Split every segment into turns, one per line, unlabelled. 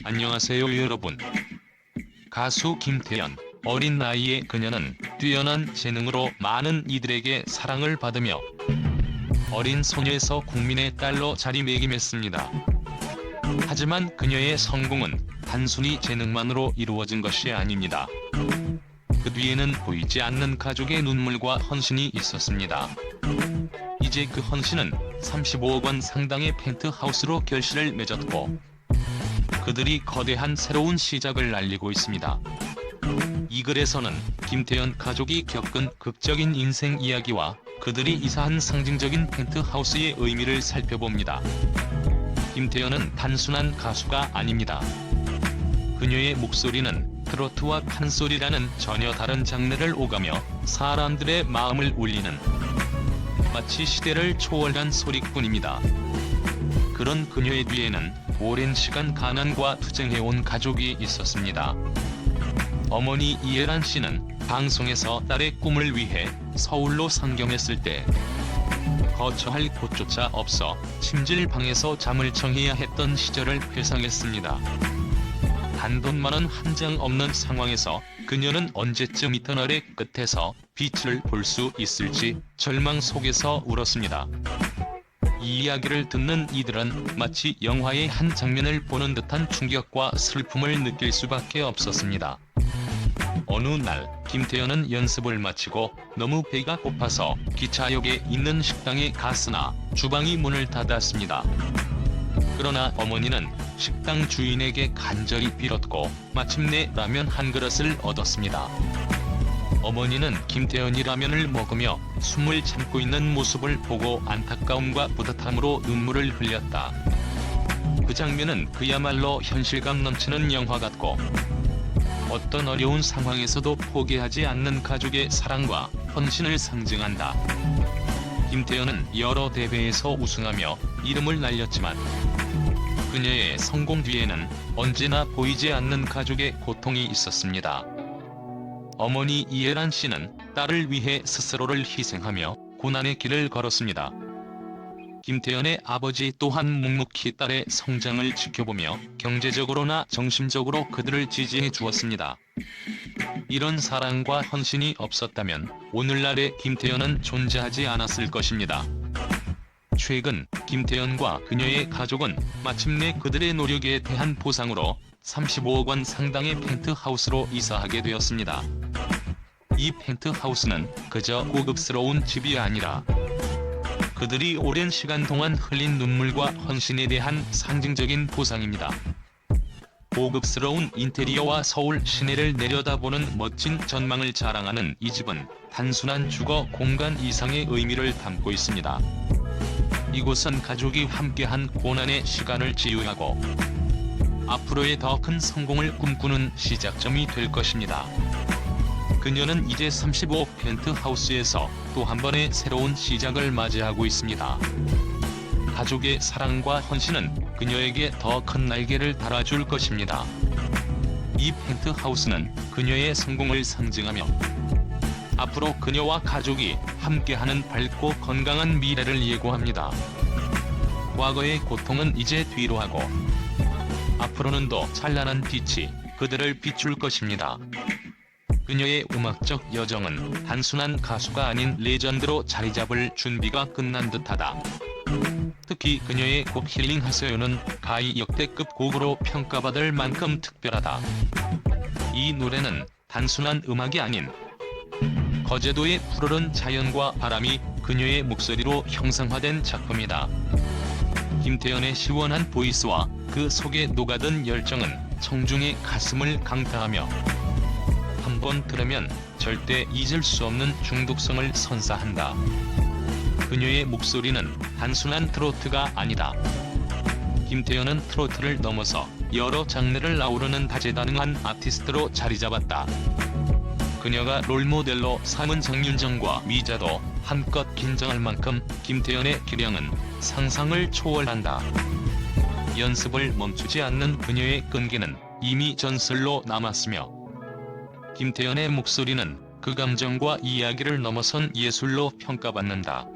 안녕하세요 여러분. 가수 김태연. 어린 나이에 그녀는 뛰어난 재능으로 많은 이들에게 사랑을 받으며 어린 소녀에서 국민의 딸로 자리매김했습니다. 하지만 그녀의 성공은 단순히 재능만으로 이루어진 것이 아닙니다. 그 뒤에는 보이지 않는 가족의 눈물과 헌신이 있었습니다. 이제 그 헌신은 35억 원 상당의 펜트하우스로 결실을 맺었고 그들이 거대한 새로운 시작을 알리고 있습니다. 이 글에서는 김태연 가족이 겪은 극적인 인생 이야기와 그들이 이사한 상징적인 펜트하우스의 의미를 살펴봅니다. 김태연은 단순한 가수가 아닙니다. 그녀의 목소리는 트로트와 판소리라는 전혀 다른 장르를 오가며 사람들의 마음을 울리는 마치 시대를 초월한 소리꾼입니다. 그런 그녀의 뒤에는 오랜 시간 가난과 투쟁해온 가족이 있었습니다. 어머니 이혜란 씨는 방송에서 딸의 꿈을 위해 서울로 상경했을 때 거처할 곳조차 없어 침질방에서 잠을 청해야 했던 시절을 회상했습니다. 단돈만원 한 장 없는 상황에서 그녀는 언제쯤 이 터널의 끝에서 빛을 볼 수 있을지 절망 속에서 울었습니다. 이 이야기를 듣는 이들은 마치 영화의 한 장면을 보는 듯한 충격과 슬픔을 느낄 수밖에 없었습니다. 어느 날 김태연은 연습을 마치고 너무 배가 고파서 기차역에 있는 식당에 갔으나 주방이 문을 닫았습니다. 그러나 어머니는 식당 주인에게 간절히 빌었고 마침내 라면 한 그릇을 얻었습니다. 어머니는 김태연이 라면을 먹으며 숨을 참고 있는 모습을 보고 안타까움과 뿌듯함으로 눈물을 흘렸다. 그 장면은 그야말로 현실감 넘치는 영화 같고 어떤 어려운 상황에서도 포기하지 않는 가족의 사랑과 헌신을 상징한다. 김태연은 여러 대회에서 우승하며 이름을 날렸지만 그녀의 성공 뒤에는 언제나 보이지 않는 가족의 고통이 있었습니다. 어머니 이혜란 씨는 딸을 위해 스스로를 희생하며 고난의 길을 걸었습니다. 김태연의 아버지 또한 묵묵히 딸의 성장을 지켜보며 경제적으로나 정신적으로 그들을 지지해 주었습니다. 이런 사랑과 헌신이 없었다면 오늘날의 김태연은 존재하지 않았을 것입니다. 최근 김태연과 그녀의 가족은 마침내 그들의 노력에 대한 보상으로 35억 원 상당의 펜트하우스로 이사하게 되었습니다. 이 펜트하우스는 그저 고급스러운 집이 아니라 그들이 오랜 시간 동안 흘린 눈물과 헌신에 대한 상징적인 보상입니다. 고급스러운 인테리어와 서울 시내를 내려다보는 멋진 전망을 자랑하는 이 집은 단순한 주거 공간 이상의 의미를 담고 있습니다. 이곳은 가족이 함께한 고난의 시간을 치유하고 앞으로의 더 큰 성공을 꿈꾸는 시작점이 될 것입니다. 그녀는 이제 35억 펜트하우스에서 또 한 번의 새로운 시작을 맞이하고 있습니다. 가족의 사랑과 헌신은 그녀에게 더 큰 날개를 달아줄 것입니다. 이 펜트하우스는 그녀의 성공을 상징하며 앞으로 그녀와 가족이 함께하는 밝고 건강한 미래를 예고합니다. 과거의 고통은 이제 뒤로 하고 앞으로는 더 찬란한 빛이 그들을 비출 것입니다. 그녀의 음악적 여정은 단순한 가수가 아닌 레전드로 자리잡을 준비가 끝난 듯하다. 특히 그녀의 곡 힐링하세요는 가히 역대급 곡으로 평가받을 만큼 특별하다. 이 노래는 단순한 음악이 아닌 거제도의 푸르른 자연과 바람이 그녀의 목소리로 형상화된 작품이다. 김태연의 시원한 보이스와 그 속에 녹아든 열정은 청중의 가슴을 강타하며 한 번 들으면 절대 잊을 수 없는 중독성을 선사한다. 그녀의 목소리는 단순한 트로트가 아니다. 김태연은 트로트를 넘어서 여러 장르를 아우르는 다재다능한 아티스트로 자리잡았다. 그녀가 롤모델로 삼은 장윤정과 미자도 한껏 긴장할 만큼 김태연의 기량은 상상을 초월한다. 연습을 멈추지 않는 그녀의 끈기는 이미 전설로 남았으며 김태연의 목소리는 그 감정과 이야기를 넘어선 예술로 평가받는다.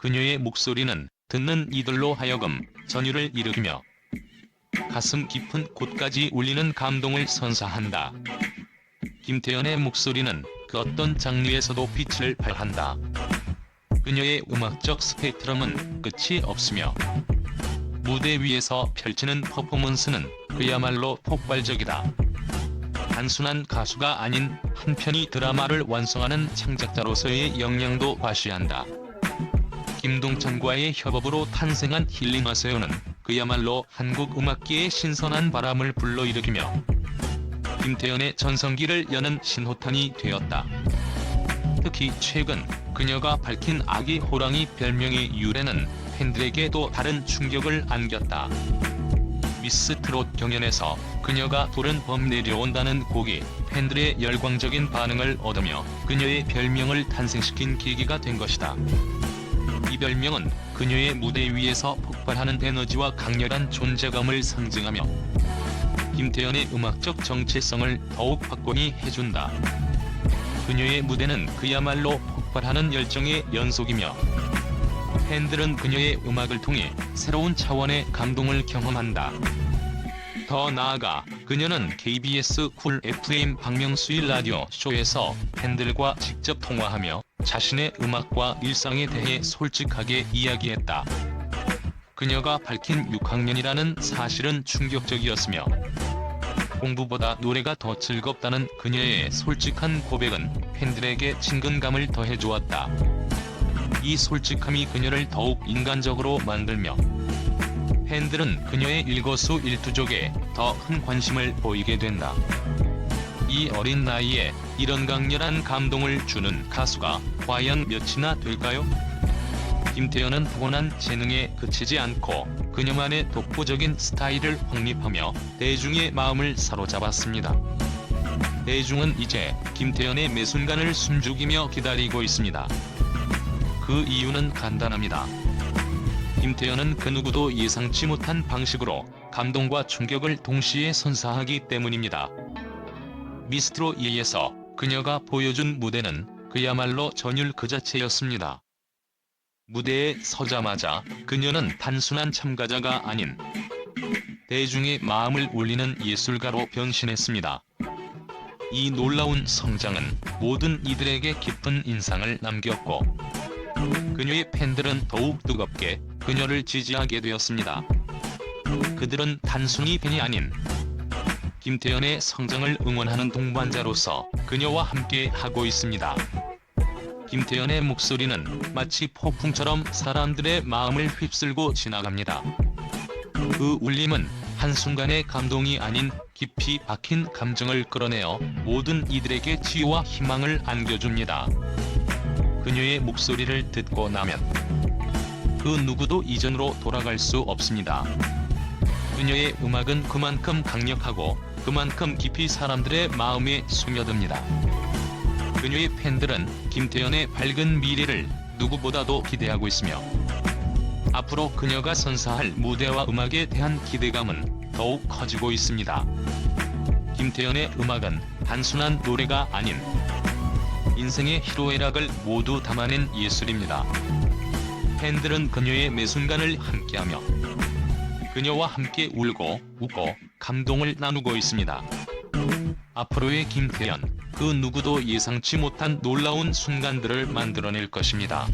그녀의 목소리는 듣는 이들로 하여금 전율을 일으키며 가슴 깊은 곳까지 울리는 감동을 선사한다. 김태연의 목소리는 그 어떤 장르에서도 빛을 발한다. 그녀의 음악적 스펙트럼은 끝이 없으며 무대 위에서 펼치는 퍼포먼스는 그야말로 폭발적이다. 단순한 가수가 아닌 한편의 드라마를 완성하는 창작자로서의 역량도 과시한다. 김동천과의 협업으로 탄생한 힐링하세요는 그야말로 한국 음악계의 신선한 바람을 불러일으키며 김태연의 전성기를 여는 신호탄이 되었다. 특히 최근 그녀가 밝힌 아기 호랑이 별명의 유래는 팬들에게 또 다른 충격을 안겼다. 미스 트롯 경연에서 그녀가 부른 범 내려온다는 곡이 팬들의 열광적인 반응을 얻으며 그녀의 별명을 탄생시킨 계기가 된 것이다. 이 별명은 그녀의 무대 위에서 폭발하는 에너지와 강렬한 존재감을 상징하며 김태연의 음악적 정체성을 더욱 확고히 해준다. 그녀의 무대는 그야말로 폭발하는 열정의 연속이며 팬들은 그녀의 음악을 통해 새로운 차원의 감동을 경험한다. 더 나아가 그녀는 KBS 쿨 FM 박명수의 라디오 쇼에서 팬들과 직접 통화하며 자신의 음악과 일상에 대해 솔직하게 이야기했다. 그녀가 밝힌 6학년이라는 사실은 충격적이었으며 공부보다 노래가 더 즐겁다는 그녀의 솔직한 고백은 팬들에게 친근감을 더해주었다. 이 솔직함이 그녀를 더욱 인간적으로 만들며 팬들은 그녀의 일거수일투족에 더 큰 관심을 보이게 된다. 이 어린 나이에 이런 강렬한 감동을 주는 가수가 과연 몇이나 될까요? 김태연은 타고난 재능에 그치지 않고 그녀만의 독보적인 스타일을 확립하며 대중의 마음을 사로잡았습니다. 대중은 이제 김태연의 매 순간을 숨죽이며 기다리고 있습니다. 그 이유는 간단합니다. 김태연은 그 누구도 예상치 못한 방식으로 감동과 충격을 동시에 선사하기 때문입니다. 미스 트롯 2에서 그녀가 보여준 무대는 그야말로 전율 그 자체였습니다. 무대에 서자마자 그녀는 단순한 참가자가 아닌 대중의 마음을 울리는 예술가로 변신했습니다. 이 놀라운 성장은 모든 이들에게 깊은 인상을 남겼고 그녀의 팬들은 더욱 뜨겁게 그녀를 지지하게 되었습니다. 그들은 단순히 팬이 아닌 김태연의 성장을 응원하는 동반자로서 그녀와 함께 하고 있습니다. 김태연의 목소리는 마치 폭풍처럼 사람들의 마음을 휩쓸고 지나갑니다. 그 울림은 한순간의 감동이 아닌 깊이 박힌 감정을 끌어내어 모든 이들에게 치유와 희망을 안겨줍니다. 그녀의 목소리를 듣고 나면 그 누구도 이전으로 돌아갈 수 없습니다. 그녀의 음악은 그만큼 강력하고 그만큼 깊이 사람들의 마음에 스며듭니다. 그녀의 팬들은 김태연의 밝은 미래를 누구보다도 기대하고 있으며 앞으로 그녀가 선사할 무대와 음악에 대한 기대감은 더욱 커지고 있습니다. 김태연의 음악은 단순한 노래가 아닌 인생의 희로애락을 모두 담아낸 예술입니다. 팬들은 그녀의 매 순간을 함께하며 그녀와 함께 울고 웃고 감동을 나누고 있습니다. 앞으로의 김태연, 그 누구도 예상치 못한 놀라운 순간들을 만들어낼 것입니다.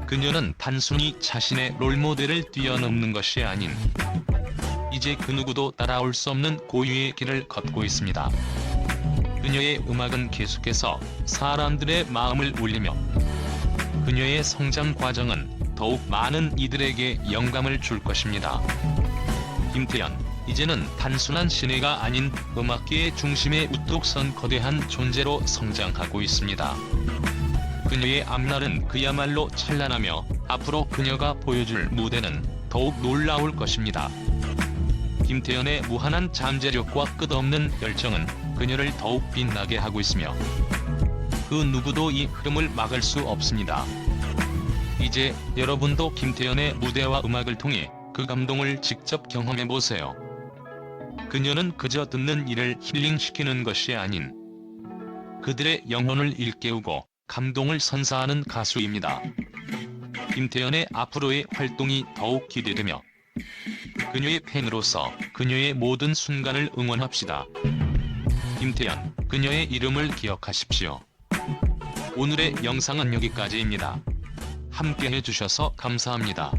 그녀는 단순히 자신의 롤모델을 뛰어넘는 것이 아닌 이제 그 누구도 따라올 수 없는 고유의 길을 걷고 있습니다. 그녀의 음악은 계속해서 사람들의 마음을 울리며 그녀의 성장 과정은 더욱 많은 이들에게 영감을 줄 것입니다. 김태연, 이제는 단순한 신예가 아닌 음악계의 중심에 우뚝 선 거대한 존재로 성장하고 있습니다. 그녀의 앞날은 그야말로 찬란하며 앞으로 그녀가 보여줄 무대는 더욱 놀라울 것입니다. 김태연의 무한한 잠재력과 끝없는 열정은 그녀를 더욱 빛나게 하고 있으며 그 누구도 이 흐름을 막을 수 없습니다. 이제 여러분도 김태연의 무대와 음악을 통해 그 감동을 직접 경험해보세요. 그녀는 그저 듣는 이를 힐링시키는 것이 아닌 그들의 영혼을 일깨우고 감동을 선사하는 가수입니다. 김태연의 앞으로의 활동이 더욱 기대되며 그녀의 팬으로서 그녀의 모든 순간을 응원합시다. 김태연, 그녀의 이름을 기억하십시오. 오늘의 영상은 여기까지입니다. 함께 해주셔서 감사합니다.